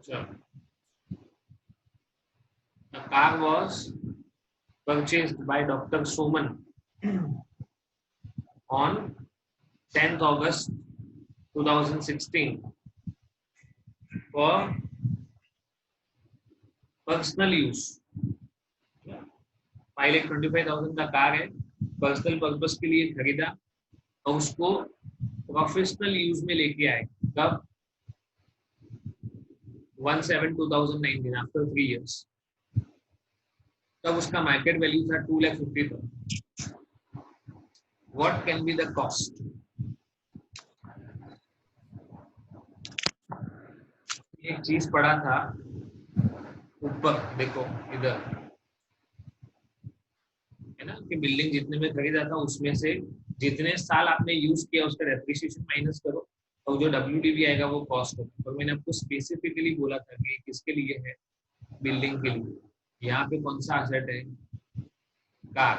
So, the car was purchased by Dr. Soman on 10th August 2016 for personal use. 5,25,000 का car है, personal purpose के लिए खरीदा और उसको प्रोफेशनल यूज में लेके आए कब 1/7/2019 आफ्टर 3 years। तब उसका मार्केट वैल्यू था 2,50,000। What can be the cost? एक चीज पढ़ा था ऊपर, देखो इधर है ना कि बिल्डिंग जितने में खरीदा था उसमें से जितने साल आपने यूज किया उसका डेप्रिसिएशन माइनस करो और जो WDV आएगा वो कॉस्ट होगा। तो मैंने आपको स्पेसिफिकली बोला था कि किसके लिए है, बिल्डिंग के लिए। यहाँ पे कौन सा एसेट है, कार।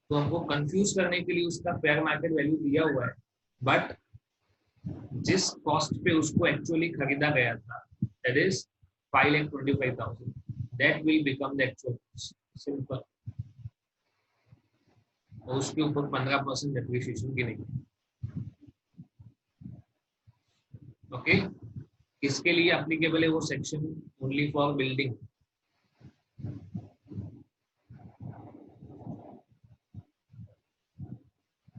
तो हमको कंफ्यूज करने के लिए उसका फेयर मार्केट वैल्यू दिया हुआ है, बट जिस कॉस्ट पे उसको एक्चुअली खरीदा गया था that is 5,25,000, that will become the actual cost. Simple. और उसके ऊपर 15% डेप्रिसिएशन की नहीं। ओके, किसके लिए एप्लीकेबल है वो section? Only for building.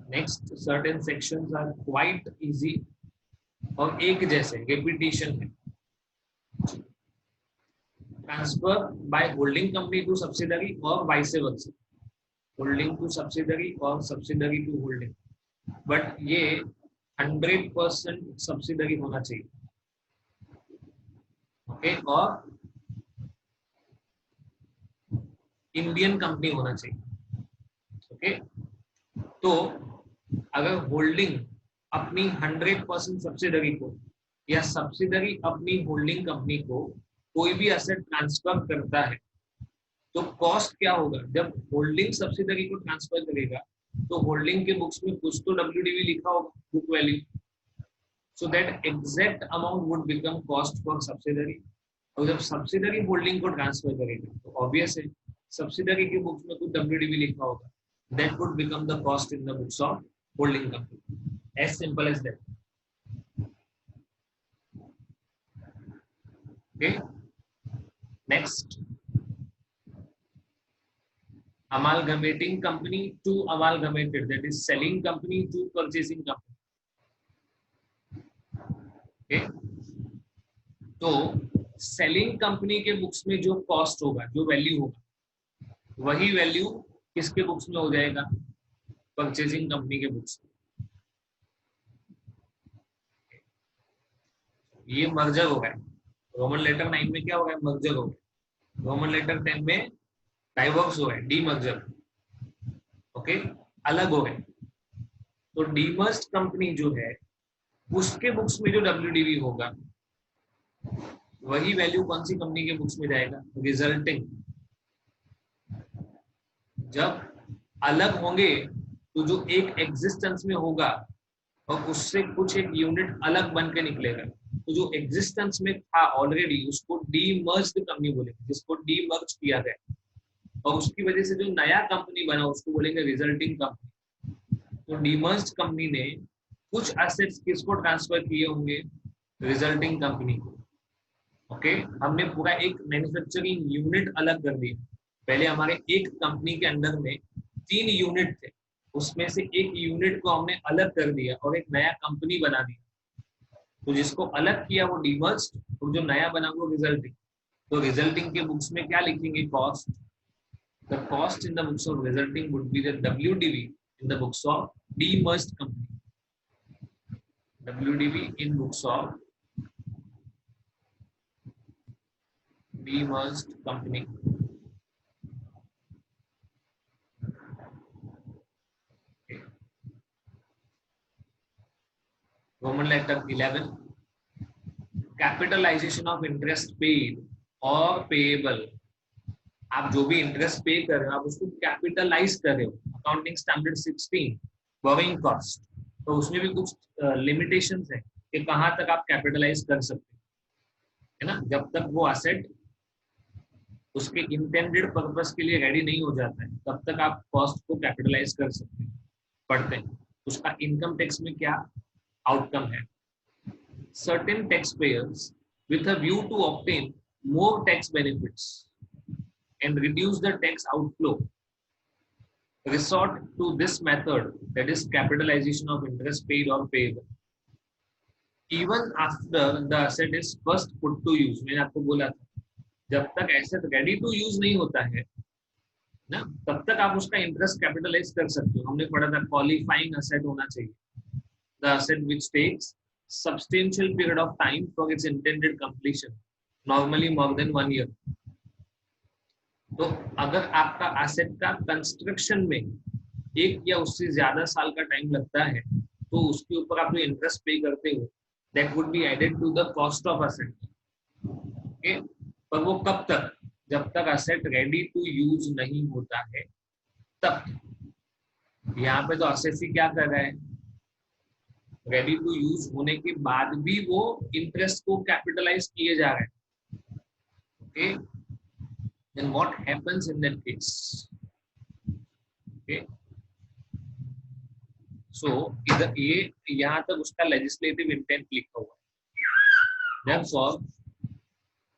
Next, certain sections are quite easy और एक जैसे, रिपीटिशन है। Transfer by holding company to subsidiary और vice versa, holding to subsidiary और सब्सिडरी टू होल्डिंग, बट ये 100% सब्सिडरी होना चाहिए। ओके, और इंडियन कंपनी होना चाहिए। ओके, तो अगर होल्डिंग अपनी 100% सब्सिडरी को या सब्सिडरी अपनी होल्डिंग कंपनी को कोई भी एसेट ट्रांसफर करता है तो कॉस्ट क्या होगा? जब होल्डिंग सब्सिडरी को ट्रांसफर करेगा तो होल्डिंग के बुक्स में कुछ तो WDV लिखा होगा, book value, so that exact amount would become cost for subsidiary. और जब सब्सिडरी होल्डिंग को ट्रांसफर करेगा तो ऑब्वियस है सब्सिडरी के बुक्स में कुछ WDV लिखा होगा, that would become the cost in the books of holding company. As simple as that. Okay, next, amalgamating company to amalgamated, that is selling company to purchasing company. Okay, तो selling company के books में जो cost होगा, जो value होगा, वही value किसके books में हो जाएगा? परचेजिंग कंपनी के बुक्स में। ये मर्जर हो गया। रोमन लेटर 9 में क्या हो गया? मर्जर हो गया। रोमन लेटर 10 में डाइवर्स हो गया, डीमर्जर। ओके, अलग हो गए। तो डीमर्ज्ड कंपनी जो है उसके बुक्स में जो WDV होगा वही वैल्यू कौन सी कंपनी के बुक्स में जाएगा? रिजल्टिंग। जब अलग होंगे तो जो एक एग्जिस्टेंस में होगा और उससे कुछ एक यूनिट अलग बन के निकलेगा, तो जो एग्जिस्टेंस में था ऑलरेडी उसको डीमर्ज्ड कंपनी बोलेंगे, जिसको डीमर्ज किया गया, और उसकी वजह से जो नया कंपनी बना उसको बोलेंगे रिजल्टिंग कंपनी। तो डीमर्ज्ड कंपनी ने कुछ एसेट्स किसको ट्रांसफर किए होंगे? रिजल्टिंग कंपनी को। ओके, हमने पूरा एक मैन्युफैक्चरिंग यूनिट अलग कर दिया। पहले हमारे एक कंपनी के अंडर में 3 यूनिट थे, उसमें से एक यूनिट को हमने अलग कर दिया और एक नया कंपनी बना दिया। तो जिसको अलग किया वो डीमर्ज्ड और जो नया बना वो रिजल्टिंग। तो रिजल्टिंग के बुक्स में क्या लिखेंगे? Cost. The cost in the books of resulting would be the WDV in the books of demerged company. WDV in books of demerged company. Okay. Roman letter 11. Capitalization of interest paid or payable. आप जो भी interest पे कर रहे हो आप उसको capitalise कर रहे हो। अकाउंटिंग स्टैंडर्ड 16 बोरिंग कॉस्ट, तो उसमें भी कुछ लिमिटेशंस है कि कहां तक आप कैपिटलाइज कर सकते हैं, है ना? जब तक वो असेट उसके इंटेंडेड पर्पस के लिए रेडी नहीं हो जाता है तब तक आप कॉस्ट को कैपिटलाइज कर सकते हैं, पढ़ते हैं उसका इनकम टैक्स में क्या आउटकम है। Certain tax payers with a view to obtain more tax benefits and reduce the tax outflow resort to this method, that is capitalization of interest paid or payable even after the asset is first put to use। मैंने आपको बोला था जब तक asset ready to use नहीं होता है ना तब तक आप उसका इंटरेस्ट कैपिटलाइज कर सकते हो। हमने पढ़ा था क्वालिफाइंग असेट होना चाहिए, the asset which takes substantial period of time for its intended completion, normally more than 1 year। तो अगर आपका एसेट का कंस्ट्रक्शन में एक या उससे ज्यादा साल का टाइम लगता है तो उसके ऊपर आप जो इंटरेस्ट पे करते हो that would be added to the cost of asset. Okay, पर वो कब तक, जब तक एसेट रेडी टू यूज नहीं होता है तब। यहाँ पे तो असेसी क्या कर रहा है, रेडी टू यूज होने के बाद भी वो इंटरेस्ट को कैपिटलाइज किए जा रहे हैं। Okay, then what happens in that case? Okay, so इधर ये यहाँ तक उसका लेजिस्लेटिव इंटेंट लिखा हुआ है। Therefore,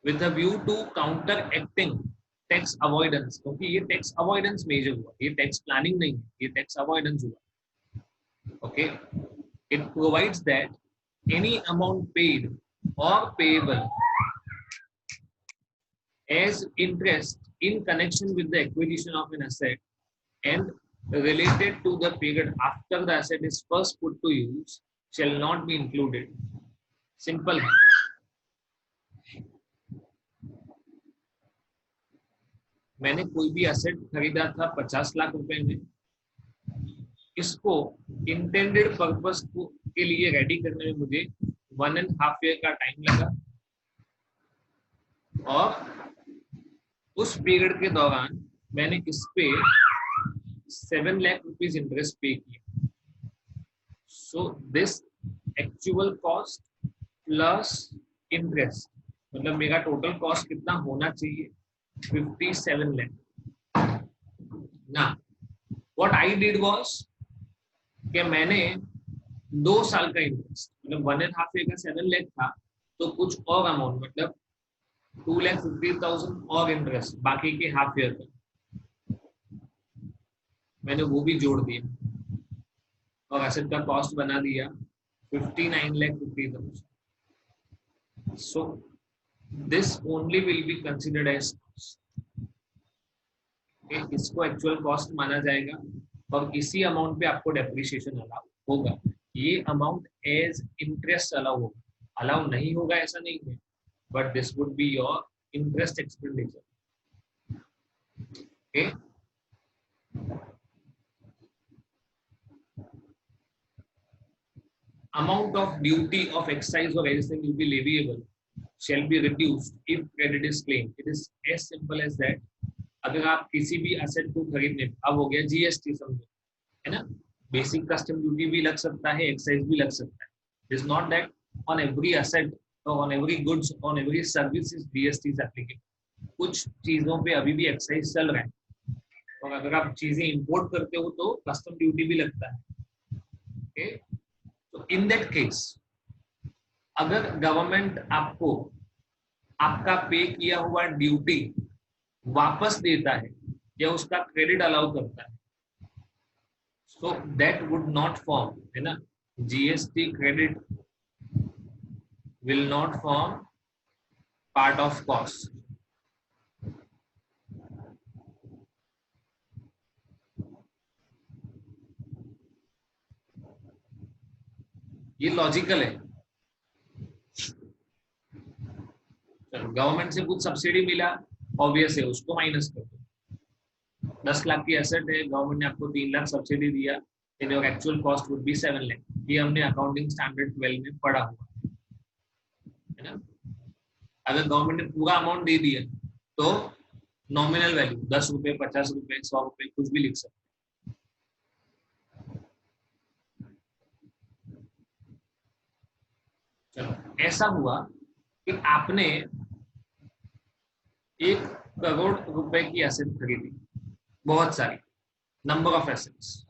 with a view to counteracting tax avoidance, क्योंकि ये टैक्स अवॉइडेंस मेजर हुआ, ये टैक्स प्लानिंग नहीं है, ये टैक्स अवॉइडेंस हुआ। Okay, it provides that any amount paid or payable as interest in connection with the acquisition of an asset and related to the period after the asset is first put to use shall not be included। Simple है। मैंने कोई भी asset खरीदा था 50 लाख रुपए में, इसको intended purpose के लिए रेडी करने में मुझे 1.5 ईयर का टाइम लगा और उस पीरियड के दौरान मैंने इस पे 7 लाख रुपीज इंटरेस्ट पे किया। So this actual cost plus interest, मतलब मेरा टोटल कॉस्ट कितना होना चाहिए, 57 लाख। ना व्हाट आई डिड वाज कि मैंने 2 साल का इंटरेस्ट, मतलब 1.5 ईयर का 7 लाख था तो कुछ और अमाउंट मतलब 2,50,000 और इंटरेस्ट बाकी के हाफ ईयर का मैंने वो भी जोड़ दिया और एसेट का कॉस्ट बना दिया 59,50,000। So this only will be considered as cost. इसको एक्चुअल कॉस्ट माना जाएगा और इसी अमाउंट पे आपको डेप्रिसिएशन अलाउ होगा। ये अमाउंट एज इंटरेस्ट अलाउ होगा, अलाउ नहीं होगा ऐसा नहीं है, but this would be your interest expenditure। Okay, amount of duty of excise or anything will be leviable shall be reduced if credit is claimed। it is as simple as that। अगर आप किसी भी asset को खरीदने, अब हो गया GST समझो, है ना, बेसिक कस्टम ड्यूटी भी लग सकता है, एक्साइज भी लग सकता है। It is not that on every asset on every goods, on every services GST is applicable। कुछ चीजों पे अभी भी एक्साइज चल रहा है और अगर आप चीजें इंपोर्ट करते हो तो कस्टम ड्यूटी भी लगता है। ओके, तो इन दैट केस अगर गवर्नमेंट आपको आपका पे किया हुआ ड्यूटी वापस देता है या उसका क्रेडिट अलाउ करता है, so that would not form, है ना, GST credit will not form part of cost। ये लॉजिकल है। गवर्नमेंट से कुछ सब्सिडी मिला, ऑब्वियस है उसको माइनस कर दो। 10 लाख की एसेट है, गवर्नमेंट ने आपको 3 लाख सब्सिडी दिया, then your actual cost would be 7 lakh. ये हमने अकाउंटिंग स्टैंडर्ड 12 में पढ़ा हुआ है ना। अगर गवर्नमेंट ने पूरा अमाउंट दे दिया तो नॉमिनल वैल्यू 10 रुपए, 50 रुपए, 100 रुपए कुछ भी लिख सकते। चलो, ऐसा हुआ कि आपने 1 करोड़ रुपए की एसेट खरीदी, बहुत सारी, नंबर ऑफ एसेट्स,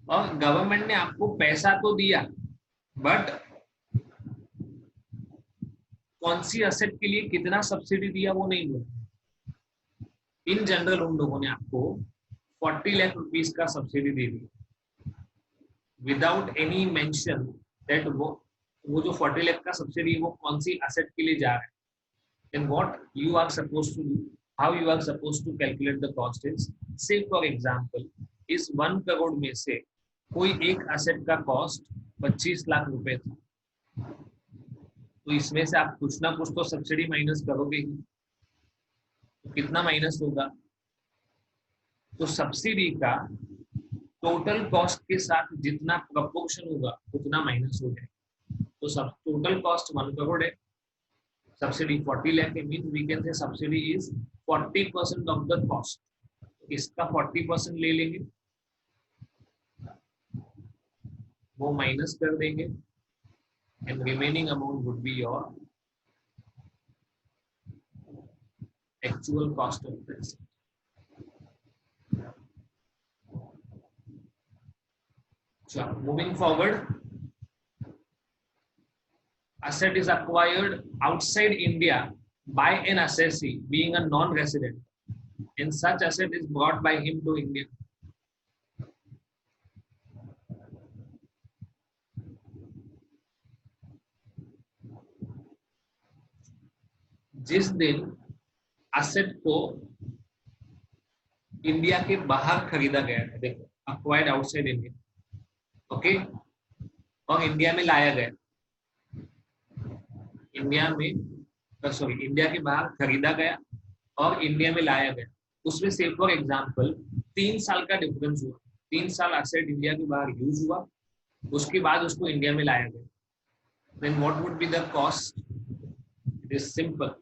और गवर्नमेंट ने आपको पैसा तो दिया, बट कौन सी एसेट के लिए कितना सब्सिडी दिया वो नहीं बोला। इन जनरल उन लोगों ने आपको 40 लाख रुपीस का subsidy they the, without any mention that वो जो 40 लाख का सब्सिडी वो कौन सी एसेट के लिए जा रहा है। then what you are supposed to do, how you are supposed to calculate the cost is, say for example इस 1 करोड़ में से कोई एक एसेट का कॉस्ट 25 लाख रुपए था, तो इसमें से आप कुछ ना कुछ तो सब्सिडी माइनस करोगे ही, तो कितना माइनस होगा, तो सब्सिडी का टोटल कॉस्ट के साथ जितना प्रपोर्शन होगा उतना माइनस हो जाएगा। तो सब टोटल कॉस्ट 1 करोड़ है, सब्सिडी 40 लाख है, mean we can say subsidy is 40% of the cost, इसका 40% ले लेंगे, वो माइनस कर देंगे, and remaining amount would be your actual cost of the asset. Moving forward, asset is acquired outside India by an assessee being a non-resident, and such asset is brought by him to India. जिस दिन asset को India के बाहर खरीदा गया है, देखो acquired outside India, okay, और इंडिया में लाया गया, इंडिया में सॉरी इंडिया के बाहर खरीदा गया और इंडिया में लाया गया, उसमें से फॉर एग्जांपल 3 साल का डिफरेंस हुआ, 3 साल एसेट इंडिया के बाहर यूज हुआ, उसके बाद उसको इंडिया में लाया गया, then what would be the cost. It is simple,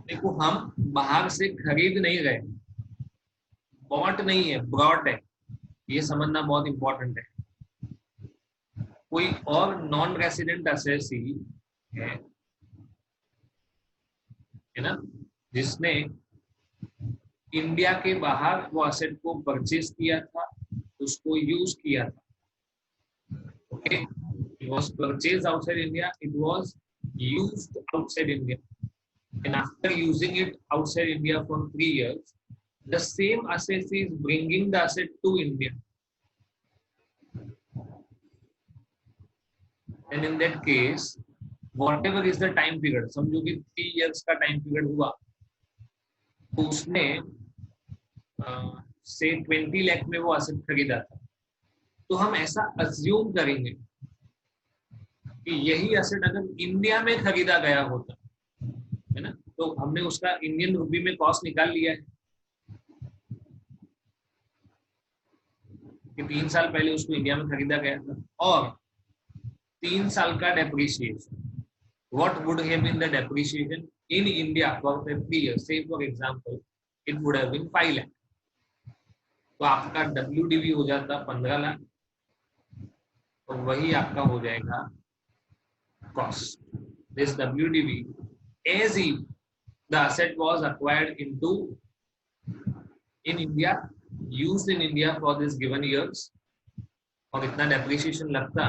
देखो हम बाहर से खरीद नहीं रहे, बॉट नहीं है, ब्रॉट है, ये समझना बहुत इंपॉर्टेंट है। कोई और नॉन रेसिडेंट असेसी है ना, जिसने इंडिया के बाहर वो असेट को परचेज किया था, उसको यूज किया था, okay, it was purchase outside India, it was used outside India, and after using it outside India for 3 years, the same assessee is bringing the asset to India, and in that case whatever is the time period, समझो कि 3 years का time period हुआ, तो उसने से 20 लाख में वो asset खरीदा था, तो हम ऐसा अज्यूम करेंगे कि यही एसेट अगर इंडिया में खरीदा गया होता है ना, तो हमने उसका इंडियन रुपी में कॉस्ट निकाल लिया है कि 3 साल पहले उसको इंडिया में खरीदा गया था, और 3 साल का depreciation, what would have been the depreciation in India for 3 years, say for example it would have been 5 lakh, तो आपका WDV हो जाता 15 लाख, तो वही आपका हो जाएगा cost. This WDV as if the asset was acquired into in India, used in India for this given years, और इतना डेप्रिसिएशन लगता,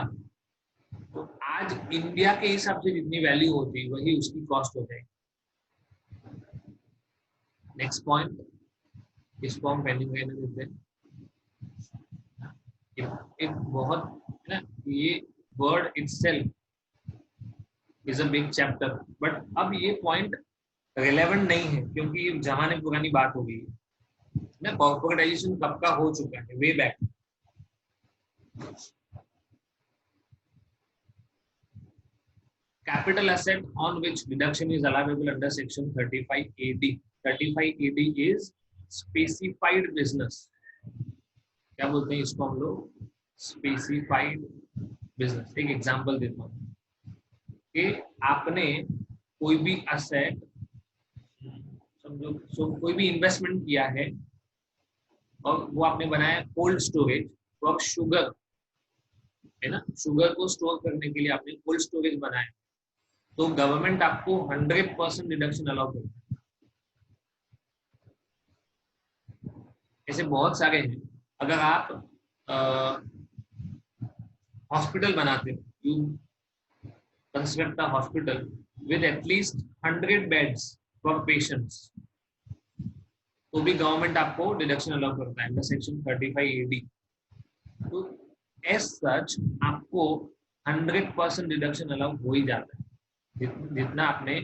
तो आज इंडिया के हिसाब से जितनी वैल्यू होती वही उसकी कॉस्ट हो जाएगी। नेक्स्ट पॉइंट, इसको हम पेंडिंग रहने देते हैं, एक बहुत ना, ये word itself is a big chapter, but अब ये पॉइंट रिलेवेंट नहीं है क्योंकि ये जमाने पुरानी बात हो गई है ना, कॉर्पोरेटाइजेशन कब का हो चुका है, way back. Capital asset on which deduction is allowable under section 35 AD. 35 AD is specified business, क्या बोलते हैं इसको हम लोग, स्पेसिफाइड बिजनेस। एक एग्जांपल देता हूँ कि आपने कोई भी असेट समझो, कोई भी इन्वेस्टमेंट किया है और वो आपने बनाया कोल्ड स्टोरेज फॉर शुगर, है ना, शुगर को स्टोर करने के लिए आपने कोल्ड स्टोरेज बनाया, तो गवर्नमेंट आपको 100% डिडक्शन अलाउ करता है। ऐसे बहुत सारे हैं। अगर आप हॉस्पिटल बनाते हो, you construct a hospital with at least 100 beds for patients, तो भी गवर्नमेंट आपको डिडक्शन अलाउ करता है अंडर सेक्शन 35AD। तो एज सच आपको 100% डिडक्शन अलाउ हो ही जाता है, जितना आपने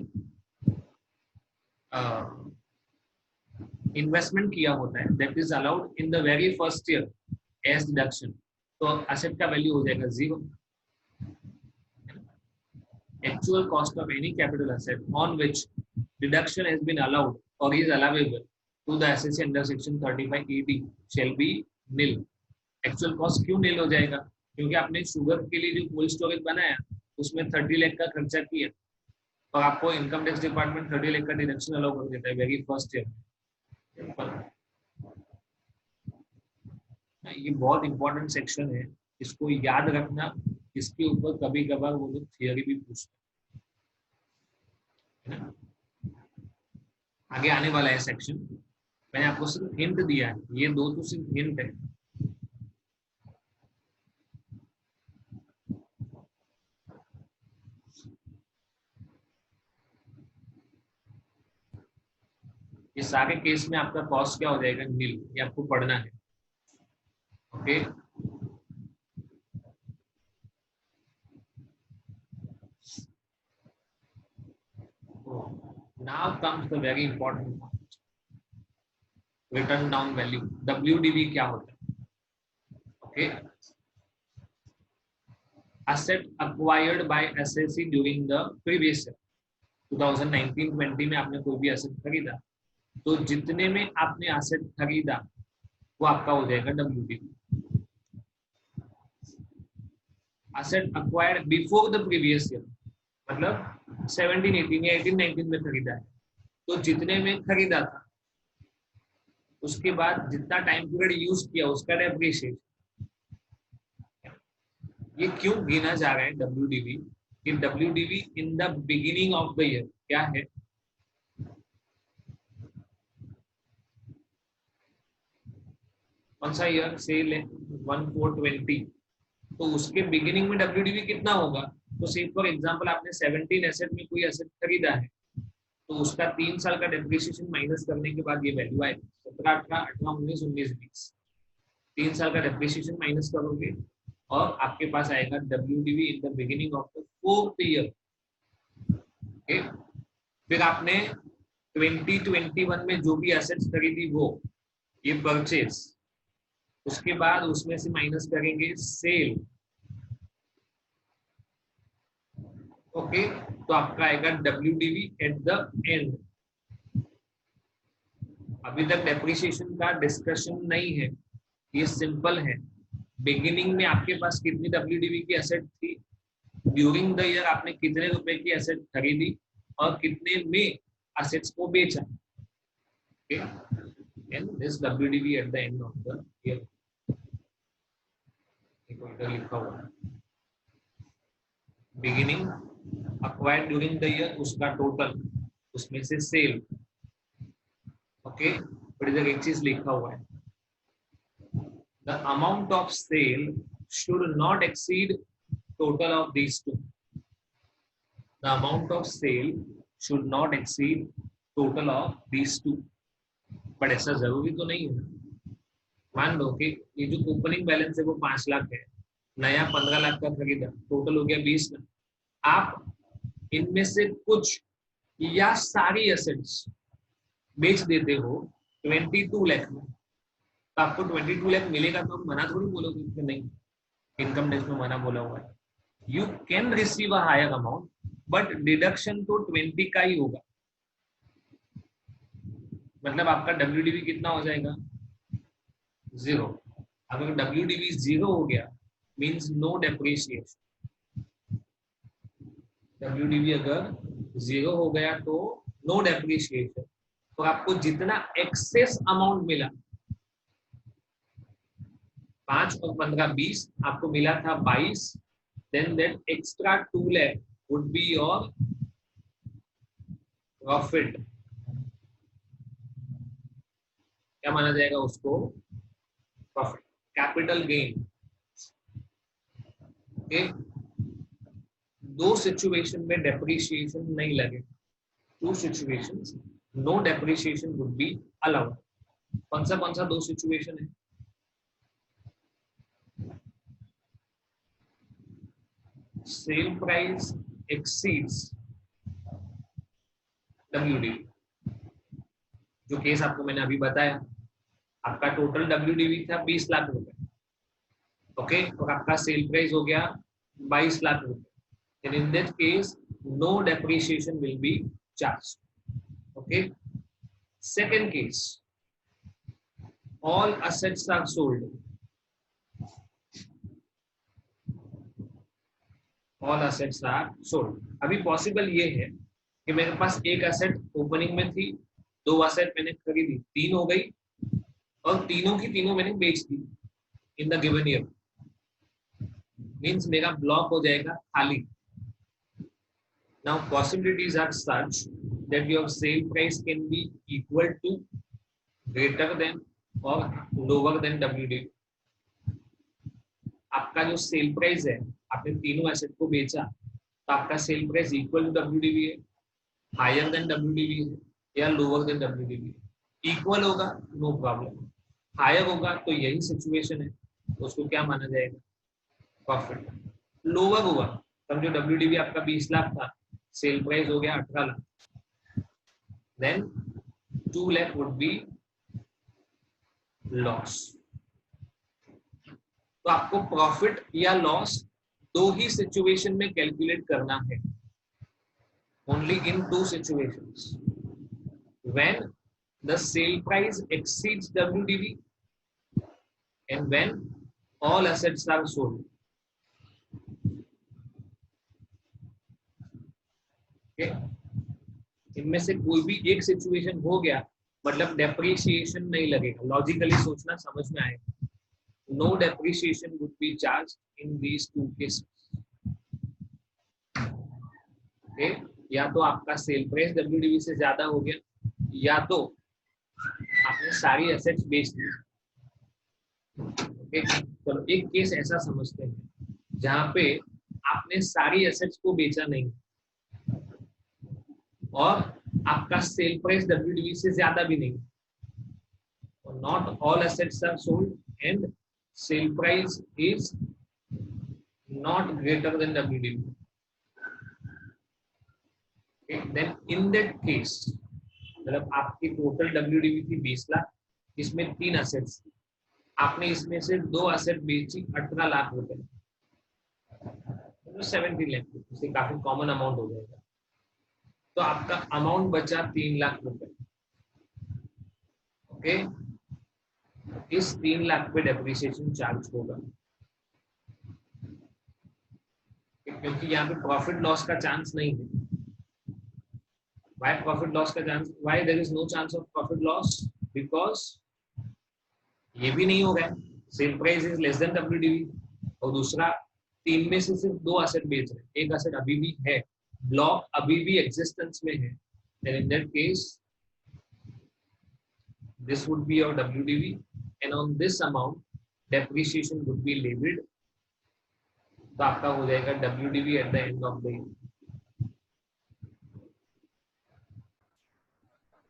इन्वेस्टमेंट किया होता है, that is allowed in the very first year as deduction. तो एसेट का वैल्यू हो जाएगा 0। Actual cost of any capital asset on which deduction has been allowed or is allowable to the assessee under section 35AD shall be nil। Actual cost क्यों नील हो जाएगा? क्योंकि आपने sugar के लिए जो कोल्ड स्टोरेज बनाया उसमें 30 लाख का खर्चा किया, और आपको इनकम टैक्स डिपार्टमेंट 30 लाख का डिडक्शन अलाउ कर देता है वेरी फर्स्ट ईयर। ये बहुत इंपॉर्टेंट सेक्शन है, इसको याद रखना। इसके ऊपर कभी कभार वो लोग थियरी भी पूछते हैं ना। आगे आने वाला है सेक्शन, मैंने आपको सिर्फ हिंट दिया है, ये दो तो सिर्फ हिंट है। ये सारे केस में आपका कॉस्ट क्या हो जाएगा? नील। ये आपको पढ़ना है। Okay, now comes the very important point, return down value. WDV क्या होता है? Okay, asset acquired by assessee during the previous year। 2019-20 में आपने कोई भी एसेट खरीदा, तो जितने में आपने एसेट खरीदा वो आपका हो जाएगा WDV। Asset acquired before the previous year, मतलब 17-18 या 18-19 में खरीदा है, तो जितने में खरीदा था उसके बाद जितना टाइम पीरियड यूज किया उसका डेप्रिसिएशन। ये क्यों गिना जा रहा है WDV? कि WDV in the beginning of the year क्या है? कौन सा ईयर? सेल है 1420, तो उसके बिगिनिंग में WDV कितना होगा? तो से फॉर एग्जांपल आपने 17 एसेट में कोई एसेट खरीदा है, तो उसका 3 साल का डेप्रिसिएशन माइनस करने के बाद ये वैल्यू आएगी 17, 18, 18, 19, 19, 20। 3 साल का डेप्रिसिएशन माइनस करोगे और आपके पास आएगा WDV in the beginning of the 4th year. फिर आपने 2021 में जो भी एसेट्स खरीदी वो ये परचेज, उसके बाद उसमें से माइनस करेंगे सेल। ओके, तो आपका आएगा WDV एट द एंड। अभी तक डेप्रिसिएशन का डिस्कशन नहीं है, ये सिंपल है। बिगिनिंग में आपके पास कितनी WDV की एसेट थी, ड्यूरिंग द ईयर आपने कितने रुपए की एसेट खरीदी और कितने में एसेट्स को बेचा। Okay, and this WDV at the end of the year. लिखा हुआ है beginning acquired during the year, उसका टोटल, उसमें से सेल। ओके, बट इधर एक चीज लिखा हुआ है, the amount of sale should not exceed total of these two। The amount of sale should not exceed total of these two। But ऐसा जरूरी तो नहीं है। मान लो कि ये जो ओपनिंग बैलेंस है वो 5 लाख है, नया 15 लाख का खरीदा, टोटल हो गया 20 लाख। आप इनमें से कुछ या सारी एसेट्स बेच देते हो 22 लाख में, तो आपको 22 लाख मिलेगा, तो मना थोड़ी बोलोगे कि नहीं, इनकम टैक्स में मना बोला हुआ है। You can receive a higher amount, but deduction तो 20 का ही होगा। मतलब आपका WDV कितना हो जाएगा? 0। अगर WDV 0 हो गया मींस नो डेप्रिसिएशन। WDV अगर 0 हो गया तो नो डेप्रिसिएशन। तो आपको जितना एक्सेस अमाउंट मिला, 5 और 15 20, आपको मिला था 22, then that extra 2 lakh would be your profit क्या माना जाएगा उसको, प्रॉफिट। कैपिटल गेन, ओके, दो सिचुएशन में डेप्रिसिएशन नहीं लगे, two situations no depreciation would be allowed. कौन सा दो सिचुएशन है, सेल प्राइस एक्सीड्स WDV, जो केस आपको मैंने अभी बताया, आपका टोटल WDV था 20 लाख रुपए, ओके, और आपका सेल प्राइस हो गया 22 लाख रुपए, and in that case no depreciation will be charged, okay. Second case, all assets are sold, all assets are sold। अभी पॉसिबल ये है कि मेरे पास एक एसेट ओपनिंग में थी, दो एसेट मैंने खरीदी, तीन हो गई, और तीनों की तीनों मैंने बेच दी in the given year, means मेरा ब्लॉक हो जाएगा खाली। Now possibilities are such that your sale price can be equal to, greater than or lower than WDV। आपका जो सेल प्राइस है, आपने तीनों एसेट को बेचा, तो आपका sale price equal to WDV है, हायर देन WDV है, या लोअर देन WDV है। इक्वल होगा नो प्रॉब्लम, हायर होगा तो यही सिचुएशन है, तो उसको क्या माना जाएगा, प्रॉफिट। लोअर हुआ तब जो WDV आपका 20 लाख था, सेल प्राइस हो गया 18 lakh, then 2 lakh would be loss. तो आपको प्रॉफिट या लॉस दो ही सिचुएशन में कैलकुलेट करना है, only in two situations, when the sale price exceeds WDV and when all assets are sold, इनमें से कोई भी एक सिचुएशन हो गया मतलब डेप्रिसिएशन नहीं लगेगा, लॉजिकली सोचना समझ में आएगा। No depreciation would be charge in these two cases, okay. या तो आपका सेल प्राइस WDV से ज्यादा हो गया, या तो आपने सारी एसेट्स बेच दी, ओके। चलो एक केस ऐसा समझते हैं जहां पे आपने सारी एसेट्स को बेचा नहीं, और आपका सेल प्राइस WDV से ज्यादा भी नहीं, not all assets are sold and sale price is not greater than WDV, then in that case, मतलब आपकी टोटल WDV थी 20 लाख, इसमें तीन एसेट्स, आपने इसमें से दो एसेट बेची 18 लाख रुपए, तो 17 लाख रुपए, काफी कॉमन अमाउंट हो जाएगा, तो आपका अमाउंट बचा 3 लाख रुपए, ओके। इस 3 लाख पे डेप्रिसिएशन चार्ज होगा, क्योंकि यहाँ पे प्रॉफिट लॉस का चांस नहीं है। Why profit loss का chance, why there is no chance of profit loss? Because ये भी नहीं हो रहा है, sale price is less than WDV, और दूसरा तीन में से सिर्फ दो एसेट बेच रहे हैं, एक एसेट अभी भी है, ब्लॉक अभी भी एग्जिस्टेंस में है, then in that case this would be your WDV and on this amount depreciation would be levied, तो आपका हो जाएगा WDV at the end of the year,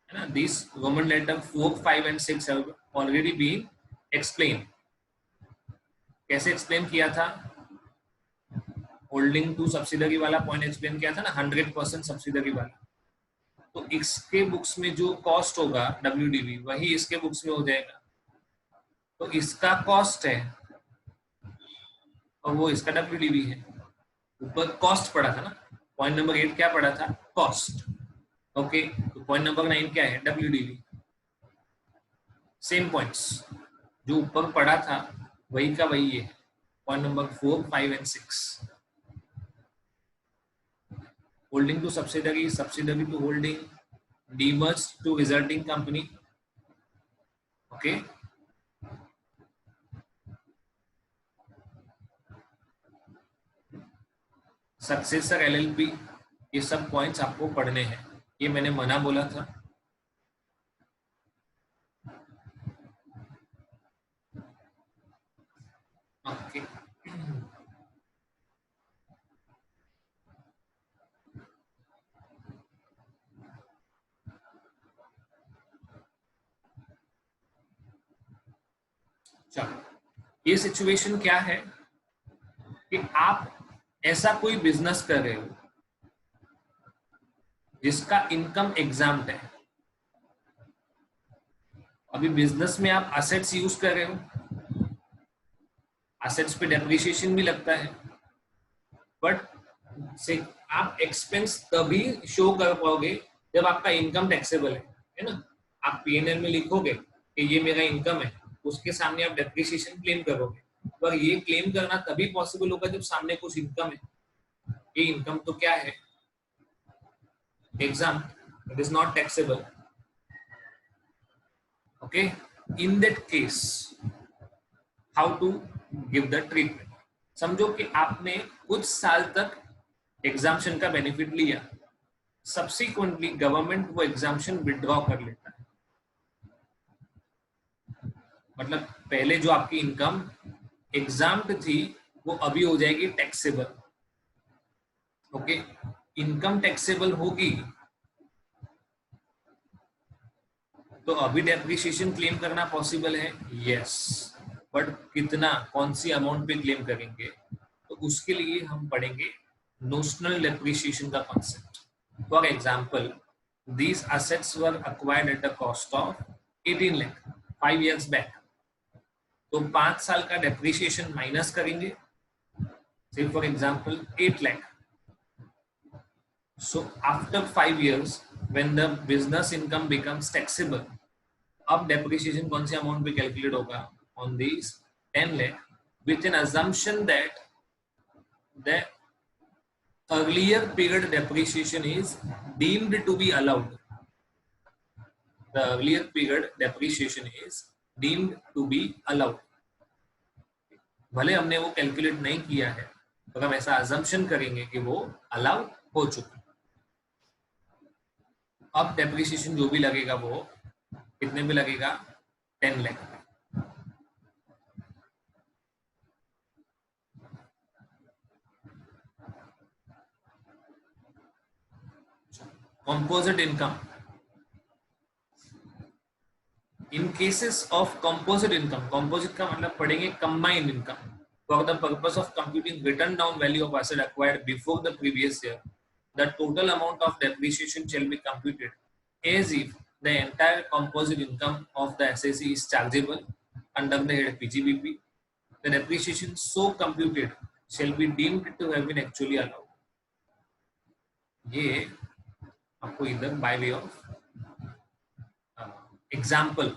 है ना। These Roman letter 4, 5 and 6 have already been explained। कैसे explain किया था, holding to subsidiary वाला पॉइंट एक्सप्लेन किया था ना, 100% सब्सिडरी वाला, तो इसके बुक्स में जो कॉस्ट होगा WDV वही इसके बुक्स में हो जाएगा, तो इसका कॉस्ट है और वो इसका WDV है। ऊपर कॉस्ट पड़ा था ना, पॉइंट नंबर 8 क्या पड़ा था, कॉस्ट, ओके। तो पॉइंट नंबर 9 क्या है, WDV। सेम पॉइंट्स जो ऊपर पड़ा था वही का वही है, point number 4, 5 and 6। Holding to subsidiary, subsidiary to holding, demerge to resulting company, okay. Successor LLP, ये सब पॉइंट्स आपको पढ़ने हैं। ये मैंने मना बोला था। ओके चलो, ये सिचुएशन क्या है कि आप ऐसा कोई बिजनेस कर रहे हो जिसका इनकम एग्जाम्प्ट है। अभी बिजनेस में आप असेट्स यूज कर रहे हो, असेट्स पे डेप्रिसिएशन भी लगता है, बट से आप एक्सपेंस तभी शो कर पाओगे जब आपका इनकम टैक्सेबल है ना। आप पीएनएल में लिखोगे कि ये मेरा इनकम है, उसके सामने आप डेप्रिसिएशन क्लेम करोगे, पर ये क्लेम करना तभी पॉसिबल होगा जब सामने कुछ इनकम है। ये इनकम तो क्या है, exam, it is not taxable. Okay, in that case how to give the treatment. समझो कि आपने कुछ साल तक एग्जाम्शन का बेनिफिट लिया, सब्सिक्वेंटली गवर्नमेंट वो एग्जाम्शन विड्रॉ कर लेता है। मतलब पहले जो आपकी इनकम एग्जाम्प्ट थी वो अभी हो जाएगी टैक्सेबल। ओके, इनकम टैक्सेबल होगी तो अभी डेप्रिसिएशन क्लेम करना पॉसिबल है, यस, बट कितना, कौन सी अमाउंट पे क्लेम करेंगे, तो उसके लिए हम पढ़ेंगे नोशनल डेप्रिसिएशन का concept. For example, these assets were acquired at a cost of 18 lakh 5 years back, तो 5 साल का डेप्रिसिएशन माइनस करेंगे, say for example 8 lakh. So after 5 years when the business income becomes taxable, अब डेप्रिसिएशन कौन से amount पे calculate होगा, on this 10 lakh with an assumption that the earlier period depreciation is deemed to be allowed. The earlier period depreciation is deemed to be allowed. भले हमने वो calculate नहीं किया है, तो हम ऐसा assumption करेंगे कि वो अलाउ हो चुका। अब डेप्रिसिएशन जो भी लगेगा वो कितने पे लगेगा, 10 lakh. composite income, in cases of composite income, composite का मतलब पढ़ेंगे combined income, for the purpose of computing written down value of asset acquired before the previous year, the total amount of depreciation shall be computed as if the entire composite income of the assessee is chargeable under the head PGBP. The depreciation so computed shall be deemed to have been actually allowed. ये आपको इधर by way of example,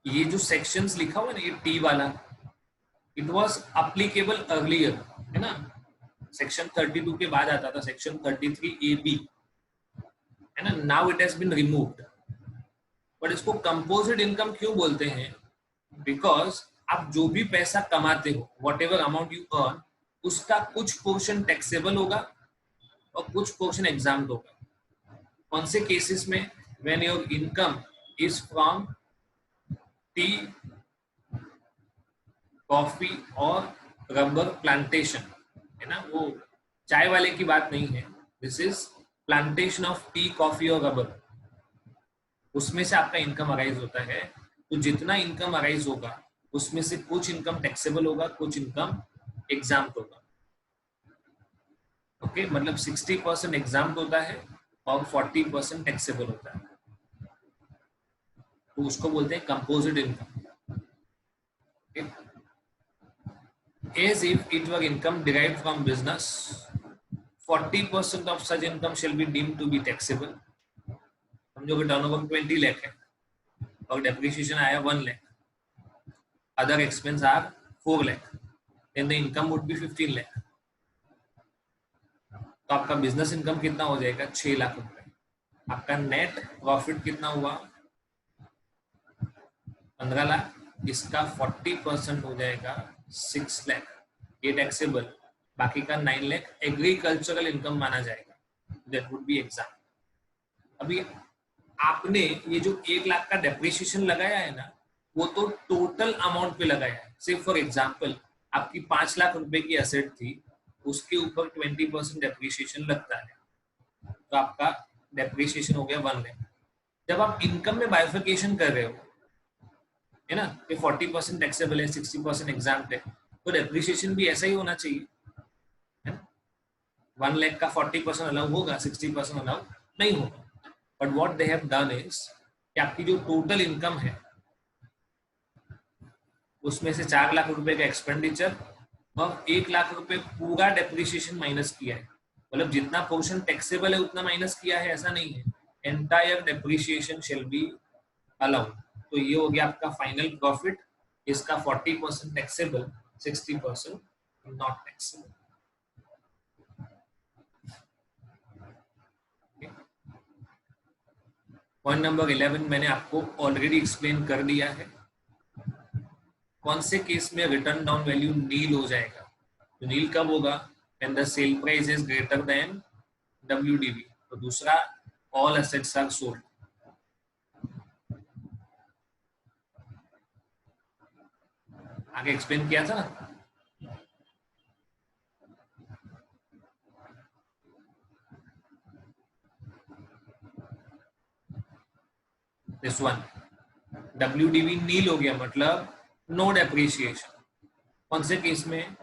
ये जो sections लिखा हुआ है ना, ये टी वाला, इट वाज अप्लीकेबल अर्लियर, है ना, सेक्शन 32 के बाद आता था सेक्शन 33 ए बी, है ना, now it has been removed. But इसको कंपोजिट इनकम क्यों बोलते हैं, बिकॉज आप जो भी पैसा कमाते हो, what ever amount you earn, उसका कुछ पोर्शन टैक्सेबल होगा और कुछ पोर्शन एग्जाम्प्ट होगा। कौन से केसेस में, when your income is from T, coffee और रबर प्लांटेशन, है ना, वो चाय वाले की बात नहीं है, this is plantation of T, coffee और रबर, उसमें से आपका इनकम अराइज होता है। तो जितना इनकम अराइज होगा उसमें से कुछ इनकम टैक्सेबल होगा, कुछ इनकम एग्जाम्प्ट होगा। ओके, मतलब 60% एग्जाम्प्ट होता है और 40% टैक्सेबल होता है, तो उसको बोलते हैं composite income. As if it were income derived from business, 40% of such income shall be deemed to be taxable. समझो कि टर्नओवर 20 लाख है और डेप्रिसिएशन आया 1 lakh, other expense are 4 lakh, then the income would be 15 lakh. तो आपका बिजनेस इनकम कितना हो जाएगा, 6 लाख रुपए। आपका नेट प्रॉफिट कितना हुआ, 15 लाख, इसका 40% हो जाएगा 6 लाख, ये टैक्सेबल, बाकी का 9 लाख एग्रीकल्चरल इनकम माना जाएगा, दैट वुड बी एग्जाम्प्ट। अभी आपने ये जो 1 लाख का डेप्रिसिएशन लगाया है ना, वो तो टोटल अमाउंट पे लगाया है। सिर्फ फॉर एग्जांपल आपकी 5 लाख रुपए की एसेट थी, उसके ऊपर 20% डेप्रिसिएशन लगता है, तो आपका डेप्रिसिएशन हो गया 1 लाख। जब आप इनकम में बाइफर्केशन कर रहे हो, है ना, कि 40% टैक्सेबल है, 60% एग्जाम्प्ट है, तो डेप्रिसिएशन भी ऐसा ही होना चाहिए, है ना। 1 लाख का 40% अलाउ होगा, 60% अलाउ नहीं होगा। But what they have done is कि आपकी जो टोटल इनकम है उसमें से 4 लाख रुपए का एक्सपेंडिचर और 1 लाख रुपए पूरा डेप्रिसिएशन माइनस किया है। मतलब जितना पोर्शन टैक्सेबल है उतना माइनस किया है, ऐसा नहीं है। Entire depreciation shall be allowed. तो ये हो गया आपका फाइनल प्रॉफिट। इसका 40% taxable, 60% not taxable. Point number 11 मैंने आपको ऑलरेडी एक्सप्लेन कर दिया है। कौन से केस में रिटर्न डाउन वैल्यू नील हो जाएगा? तो नील कब होगा? When the sale price is greater than WDV। तो दूसरा, ऑल एसेट्स आर सोल्ड। आगे एक्सप्लेन किया था ना। दिस वन WDV नील हो गया, मतलब नो डेप्रिसिएशन। कौन से केस में?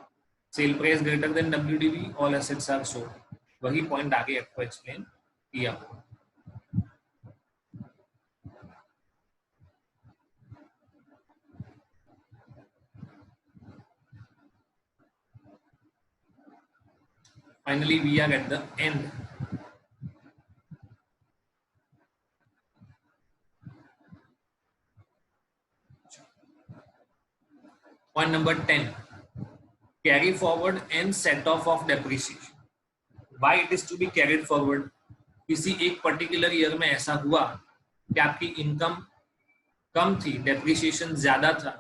Sale price greater than WDV, all assets are sold. वही पॉइंट आगे आपको एक्सप्लेन किया। Finally, we are at the end. Point number 10, carry forward and set off of depreciation. Why it is to be carried forward? किसी एक particular year में ऐसा हुआ कि आपकी इनकम कम थी, डेप्रिसिएशन ज्यादा था,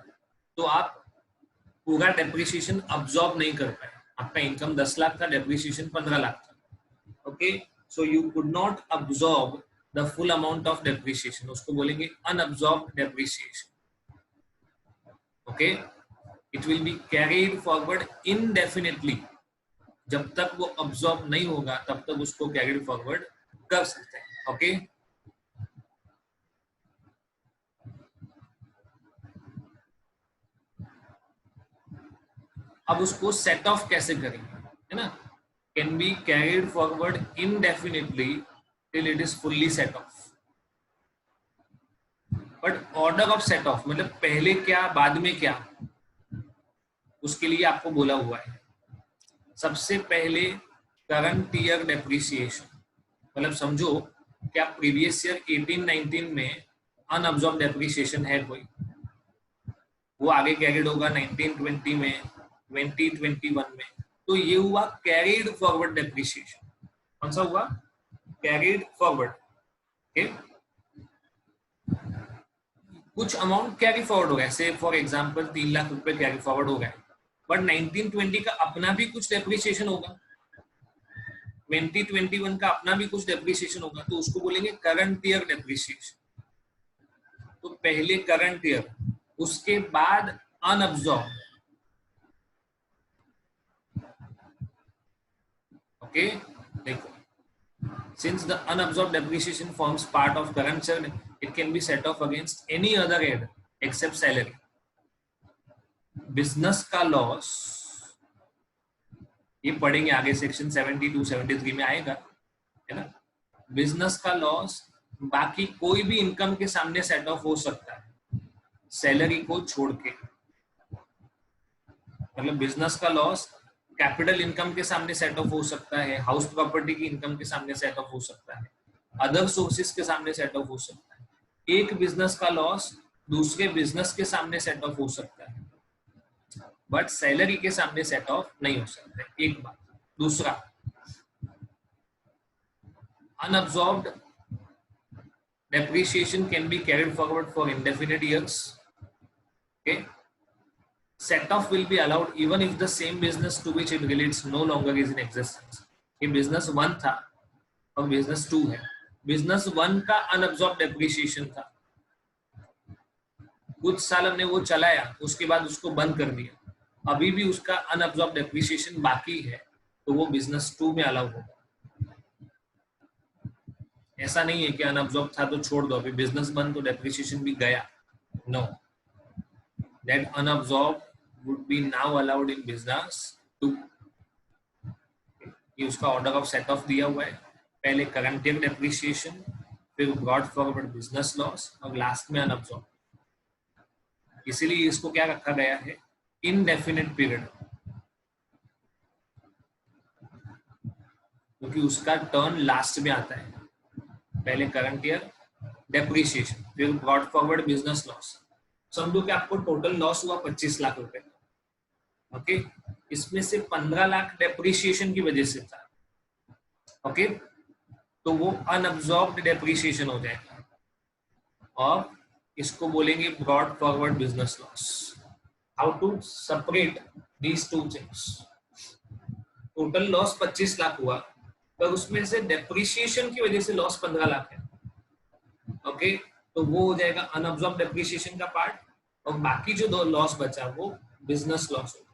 तो आप पूरा डेप्रिसिएशन अब्सॉर्ब नहीं कर पाए। आपका इनकम 10 लाख था, डेप्रिसिएशन 15 लाख था। Okay, so you could not absorb the full amount of depreciation, उसको बोलेंगे unabsorbed depreciation. Okay, it will be carried forward indefinitely. जब तक वो अब्सॉर्ब नहीं होगा तब तक उसको कैरीड फॉरवर्ड कर सकते हैं। ओके, अब उसको सेट ऑफ कैसे करेंगे, है ना। Can be carried forward indefinitely till it is fully set of. But order of set of मतलब पहले क्या बाद में क्या, उसके लिए आपको बोला हुआ है। सबसे पहले करंट ईयर डेप्रिसिएशन, मतलब समझो कि आप प्रीवियस ईयर 18-19 में अनअब्सॉर्ब डेप्रिसिएशन है कोई, वो आगे कैरिड होगा 19-20 में, 20-21 में। तो ये हुआ कैरिड फॉरवर्ड डेप्रिसिएशन। कौन सा हुआ? Carried forward. ओके, कुछ अमाउंट कैरी फॉरवर्ड हो गया, से फॉर एग्जांपल 3 लाख रुपए कैरी फॉरवर्ड हो गए, बट 19-20 का अपना भी कुछ डेप्रिसिएशन होगा, 20-21 का अपना भी कुछ डेप्रिसिएशन होगा, तो उसको बोलेंगे करंट ईयर डेप्रिसिएशन। तो पहले करंट ईयर, उसके बाद अनअब्सॉर्ब। ओके, देखो, since the unabsorbed depreciation forms part of current year, it can be set off against any other head except salary. Business का लॉस, ये पढ़ेंगे आगे, सेक्शन 72-73 में आएगा, है ना। बिजनेस का लॉस बाकी कोई भी इनकम के सामने सेट ऑफ हो सकता है, सैलरी को छोड़ के। मतलब बिजनेस का लॉस कैपिटल इनकम के सामने सेट ऑफ हो सकता है, हाउस प्रॉपर्टी की इनकम के सामने सेट ऑफ हो सकता है, अदर सोर्सेज के सामने सेट ऑफ हो सकता है। एक बिजनेस का लॉस दूसरे बिजनेस के सामने सेट ऑफ हो सकता है, बट सैलरी के सामने सेट ऑफ नहीं हो सकता है, एक बात। दूसरा, unabsorbed depreciation can be carried forward for indefinite years. Okay, set off will be allowed even if the same business to which it relates no longer is in existence. ये business 1 था और business 2 है, business 1 का अनअब्सॉर्ब depreciation था, कुछ साल हमने वो चलाया, उसके बाद उसको बंद कर दिया, अभी भी उसका अनअब्सॉर्ब डेप्रिसिएशन बाकी है, तो वो बिजनेस 2 में अलाउ होगा। ऐसा नहीं है कि अनअब्सॉर्ब था तो छोड़ दो, अभी बिजनेस 1 तो डेप्रिसिएशन भी गया, no, that unabsorbed would be now allowed in business 2। ये उसका ऑर्डर ऑफ सेट ऑफ दिया हुआ है, पहले करंट ईयर डेप्रिसिएशन, फिर ब्रॉड फॉरवर्ड बिजनेस लॉस और लास्ट में अनअब्सॉर्ब। इसीलिए इसको क्या रखा गया है, इनडेफिनेट पीरियड, क्योंकि उसका टर्न लास्ट में आता है, पहले करंट ईयर डेप्रिसिएशन, फिर ब्रॉड फॉरवर्ड बिजनेस लॉस। समझो कि आपको टोटल लॉस हुआ 25 लाख रुपए, ओके, इसमें से 15 लाख डेप्रिसिएशन की वजह से था, ओके, तो वो अनअब्सॉर्ब्ड डेप्रिसिएशन हो जाएगा और इसको बोलेंगे brought forward business loss. How to separate these two things? Total loss 25 lakh हुआ, पर उसमें से डेप्रिसिएशन की वजह से लॉस 15 लाख है, ओके, तो वो हो जाएगा अनअब्सॉर्ब डेप्रिसिएशन का पार्ट, और बाकी जो दो लॉस बचा वो बिजनेस लॉस हो